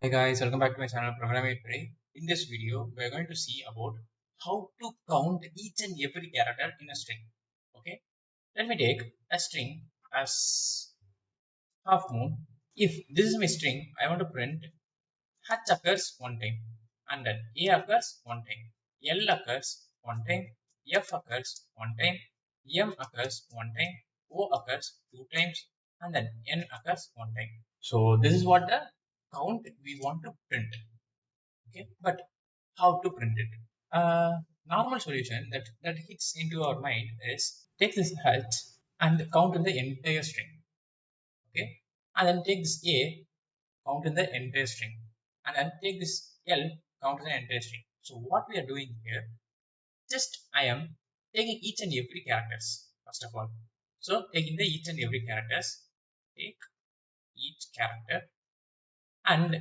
Hey guys, welcome back to my channel Programming with Pirai. In this video, we are going to see about how to count each and every character in a string. Okay, let me take a string as half moon. If this is my string, I want to print H occurs one time, and then A occurs one time, L occurs one time, F occurs one time, M occurs one time, O occurs two times, and then N occurs one time. So this is what the count we want to print. Okay, but how to print it? Normal solution that hits into our mind is take this H and count in the entire string. Okay, and then take this A, count in the entire string, and then take this L, count in the entire string. So what we are doing here, just I am taking each and every characters first of all. So taking the each and every characters, take each character, and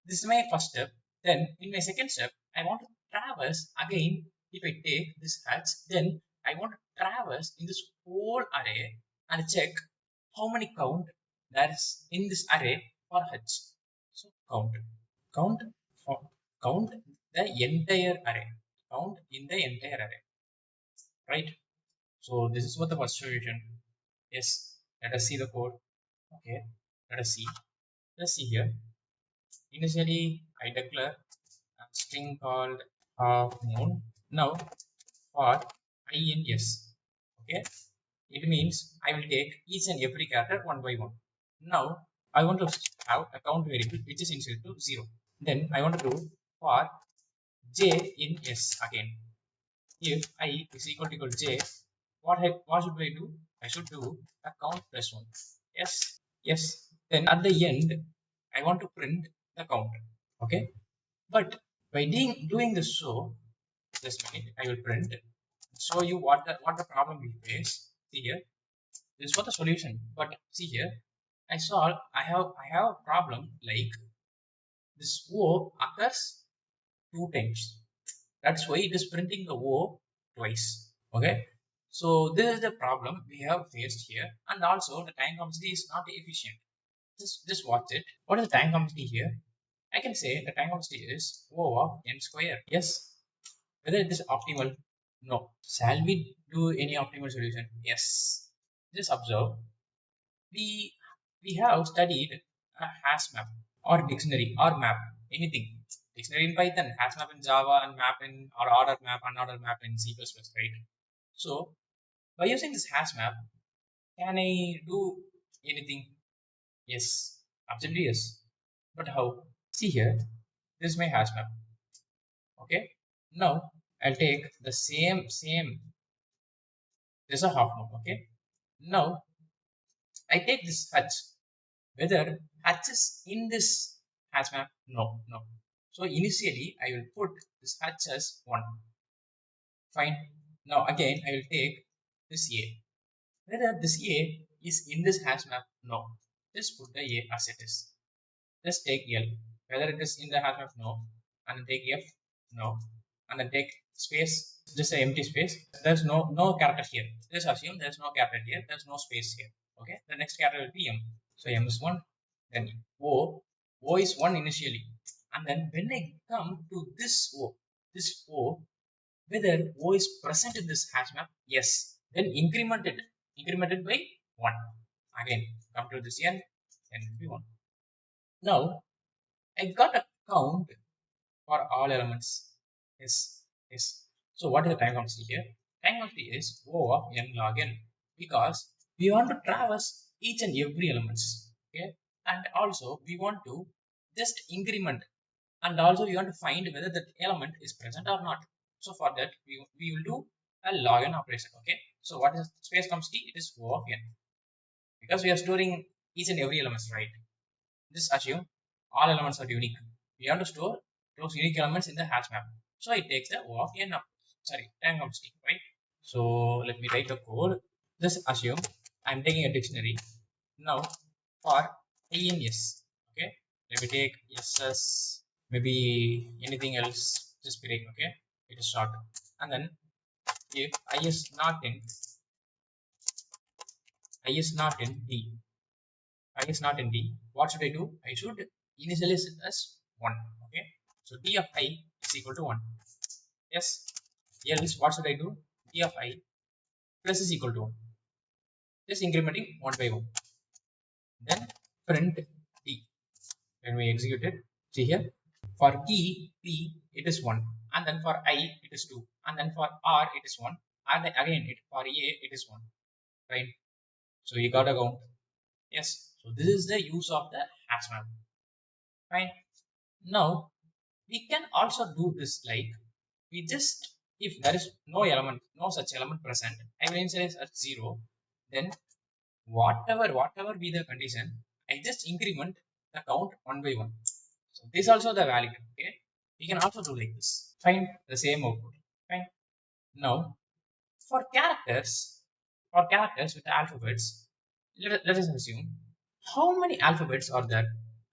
this is my first step. Then in my second step, I want to traverse again. If I take this H, then I want to traverse in this whole array and check how many count there is in this array for H. So count for count the entire array, count in the entire array, right? So this is what the first solution is. Let us see the code. Okay, let us see. Let's see here. Initially, I declare a string called half moon. Now, for I in S, okay, it means I will take each and every character one by one. Now, I want to have a count variable which is initial to 0. Then I want to do for j in S again. If I is equal to j, what should I do? I should do a count plus 1. Yes, yes. Then at the end, I want to print the count. Okay, but by doing this, so just a minute, I will print, show you what the problem we face. See here, this is what the solution. But see here, I have a problem like this O occurs two times. That's why it is printing the O twice. Okay, so this is the problem we have faced here, and also the time complexity is not efficient. Just watch it. What is the time complexity here? I can say the time complexity is O of n square. Yes. Whether it is optimal? No. Shall we do any optimal solution? Yes. Just observe. We we have studied a Hashmap or dictionary or map, anything. Dictionary in Python, Hashmap in Java, and map in or order map, unordered map in C++, right? So by using this Hashmap, can I do anything? Yes, absolutely yes. But how? See here, this is my Hashmap. Okay. Now I'll take the same. There's a half moon. Okay. Now I take this H. Whether H is in this hash map? No, no. So initially I will put this H as 1. Fine. Now again I will take this A. Whether this A is in this hash map? No. Just put the A as it is. Just take L. Whether it is in the hash map? No. And then take F? No. And then take space, just an empty space. There's no character here. Just assume there's no character here. There's no space here. Okay. The next character will be M. So M is 1. Then O is 1 initially. And then when I come to this O, whether O is present in this hash map, yes. Then incremented by 1. Again, come to this N, N will be 1. Now I got a count for all elements. Yes, yes. So what is the time complexity here? Time complexity is O of n log n, because we want to traverse each and every elements. Okay, and also we want to just increment, and also we want to find whether that element is present or not. So for that we will do a log n operation. Okay. So what is space complexity? It is O of n, because we are storing each and every elements, right? Just assume all elements are unique. We have to store those unique elements in the hash map. So it takes the O of n up. Sorry, time complexity, right? So let me write the code. Just assume I'm taking a dictionary. Now for I in S. Okay. Let me take SS, maybe anything else. Just break, okay? It is short. And then if I is not in D, I is not in D, what should I do? I should initialize it as 1. Okay, so d of I is equal to 1. Yes, else what should I do? D of I plus is equal to 1. Just incrementing 1 by 1. Then print d. When we execute it, see here, for key p it is 1, and then for I it is 2, and then for r it is 1, and then again for a it is 1. Right? So you got a count. Yes. So this is the use of the Hashmap. Fine. Now we can also do this like we just, if there is no element, no such element present, I will initialize at 0. Then whatever be the condition, I just increment the count 1 by 1. So this also the valid. Okay. We can also do like this. Find the same output. Fine. Now for characters with alphabets, let us assume how many alphabets are there.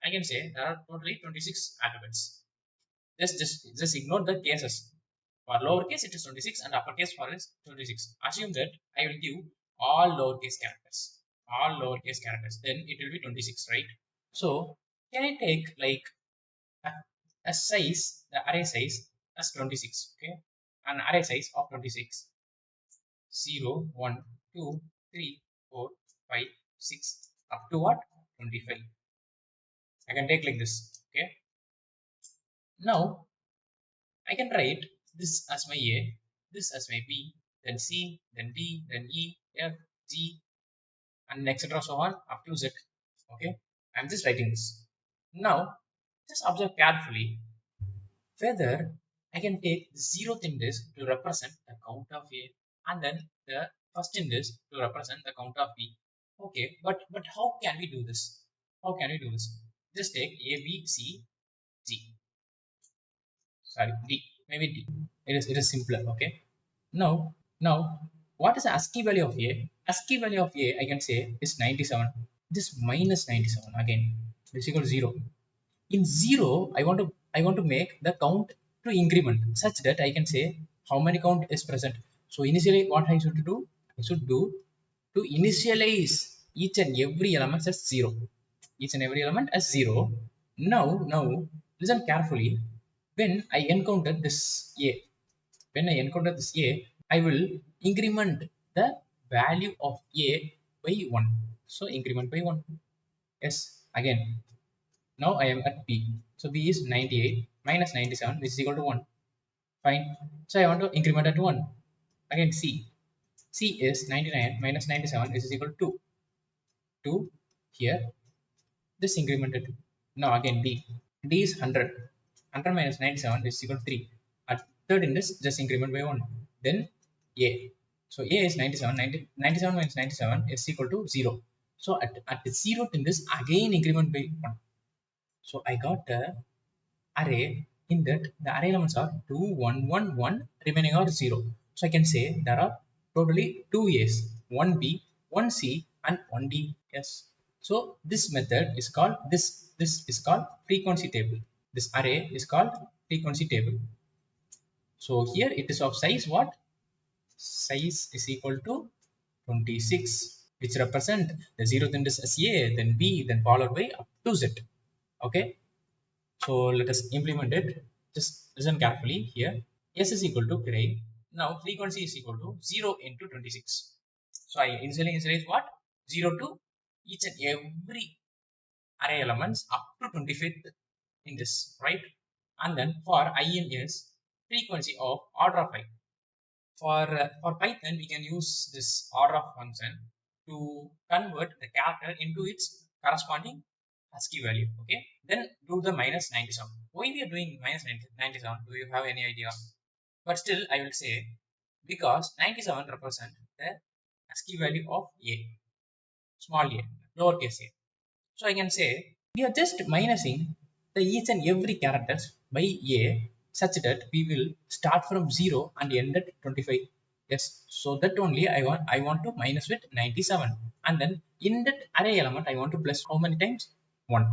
I can say there are totally 26 alphabets. Just ignore the cases. For lowercase it is 26 and uppercase for is 26. Assume that I will give all lowercase characters. All lowercase characters. Then it will be 26, right? So can I take like a size, the array size as 26, okay? An array size of 26. 0, 1, 2, 3, 4, 5, 6, up to what? 25. I can take like this, okay? Now I can write this as my A, this as my B, then C, then D, then E, F, G, and etc. so on up to Z. Okay, I'm just writing this. Now, just observe carefully whether I can take the 0th index to represent the count of A and then the first index to represent the count of B. Okay, but how can we do this? How can we do this? Just take A, B, C, G. Sorry, D. Maybe D. It is simpler. Okay. Now, what is the ASCII value of A? ASCII value of A, I can say, is 97. This minus 97 again is equal to 0. In 0, I want to make the count to increment such that I can say how many count is present. So initially, what I should do? I should do to initialize each and every element as 0. Each and every element as 0. Now, listen carefully. When I encounter this A, I will increment the value of A by 1. So increment by 1. Yes, again. Now I am at B. So B is 98 minus 97, which is equal to 1. Fine. So I want to increment at 1. Again C. C is 99 minus 97, which is equal to 2. Here, this incremented 2. Now again D. D is 100. 100 minus 97 is equal to 3. At third index, just increment by 1. Then A. So A is 97. 97 minus 97 is equal to 0. So at the 0th index, again increment by 1. So I got the array in that the array elements are 2, 1, 1, 1, remaining are 0. So I can say there are totally 2 A's, 1 B, 1 C, and 1 D. Yes. So this method is called this is called frequency table. This array is called frequency table. So here it is of size what? Size is equal to 26, which represent the 0th index as A, then B, then followed by up to Z. Okay. So let us implement it. Just listen carefully here. S is equal to Pirai. Now frequency is equal to 0 into 26. So I initially initialize what? 0 to each and every array elements up to 25th in this, right? And then for in is frequency of order of I. For Python, we can use this order of function to convert the character into its corresponding ASCII value. Okay, then do the minus 97. Why we are doing minus 97? Do you have any idea? But still, I will say because 97 represent the ASCII value of A, small a, lowercase a. So I can say we are just minusing the each and every characters by A such that we will start from 0 and end at 25. Yes, so that only I want to minus with 97, and then in that array element I want to plus how many times? 1.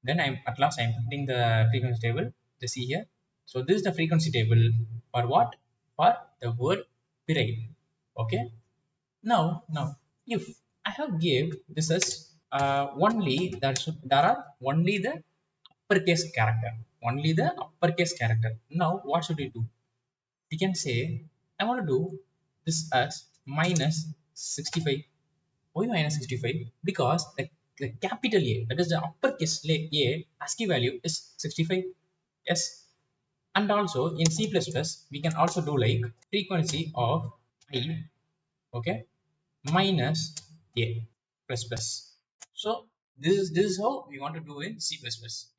Then I'm putting the frequency table. Just see here. So this is the frequency table for what? For the word Pirai. Okay. Now if I have gave this as there are only the uppercase character, only the uppercase character. Now what should we do? We can say I want to do this as minus 65. Why minus 65? Because the capital A, that is the uppercase A, ASCII value is 65. Yes. And also in C++, we can also do like frequency of I, okay, minus A plus plus. So this is how we want to do in C++.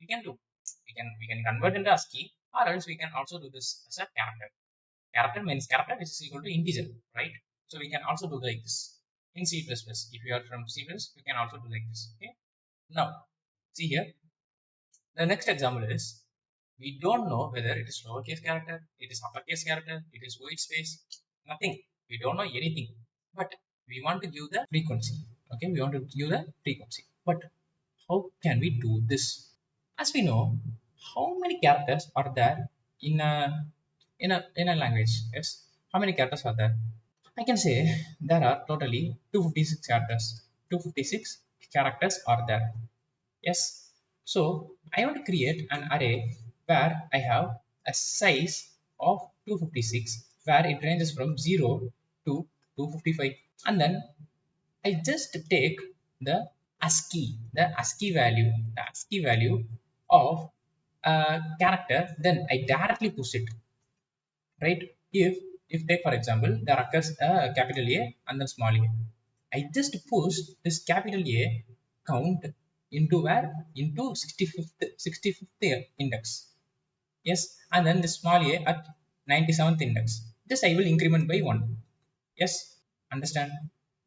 We can do, we can convert into ASCII, or else we can also do this as a character. Character means character is equal to integer, right? So we can also do like this in C++. If you are from C++, you can also do like this. Okay. Now see here, the next example is, we don't know whether it is lowercase character, it is uppercase character, it is void space, nothing. We don't know anything. But we want to give the frequency. Okay, we want to give the frequency. But how can we do this? As we know, how many characters are there in a language? Yes, how many characters are there? I can say there are totally 256 characters. 256 characters are there. Yes. So I want to create an array where I have a size of 256, where it ranges from 0 to 255. And then I just take the ASCII value of a character, then I directly push it, right? If take for example, there occurs a capital A and then small a, I just push this capital A count into where, into 65th index. Yes. And then the small a at 97th index, this I will increment by 1. Yes. Understand?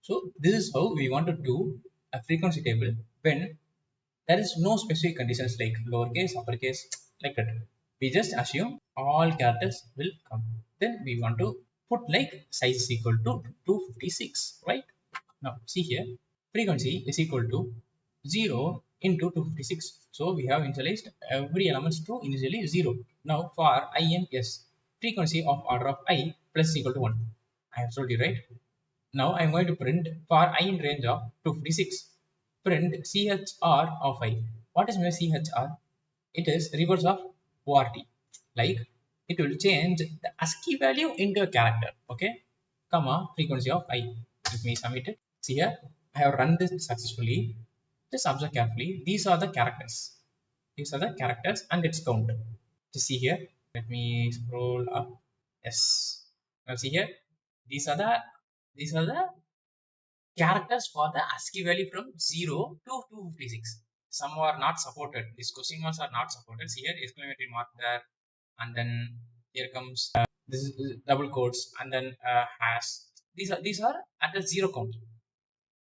So this is how we want to do a frequency table when there is no specific conditions like lowercase, uppercase, like that. We just assume all characters will come. Then we want to put like size is equal to 256, right? Now see here, frequency is equal to 0 into 256. So we have initialized every elements to initially 0. Now for I and S, frequency of order of I plus equal to 1. I have told you, right? Now I am going to print for I in range of 256. Print CHR of I. What is my CHR? It is reverse of ORT. Like, it will change the ASCII value into a character. Okay, comma frequency of I. Let me submit it. See here, I have run this successfully. Just observe carefully. These are the characters. These are the characters and its count. To see here, let me scroll up. Yes. Now see here, these are the characters for the ASCII value from 0 to 256. Some are not supported. These question marks are not supported. See here, exclamatory mark there, and then here comes this is double quotes, and then hash. These are at the 0 count,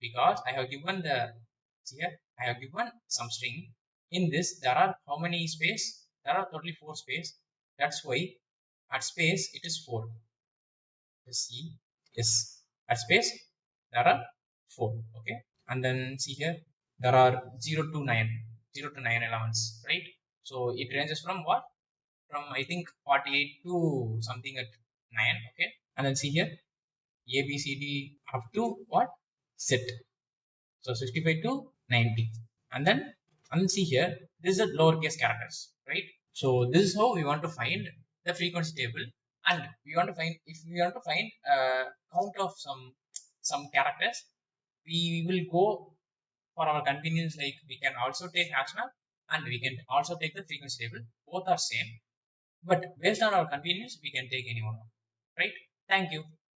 because I have given the, see here, I have given some string. In this there are how many space? There are totally 4 space. That's why at space it is 4. See, yes, at space there are 4. Okay. And then see here, there are 0 to 9, 0 to 9 elements, right? So it ranges from what, from I think 48 to something at 9. Okay. And then see here, A B C D up to what, set. So 65 to 90. And then see here, this is the lowercase characters, right? So this is how we want to find the frequency table. And we want to find, if we want to find count of some characters, we will go for our convenience, like we can also take Hashmap and we can also take the frequency table. Both are same, but based on our convenience we can take any one, right? Thank you.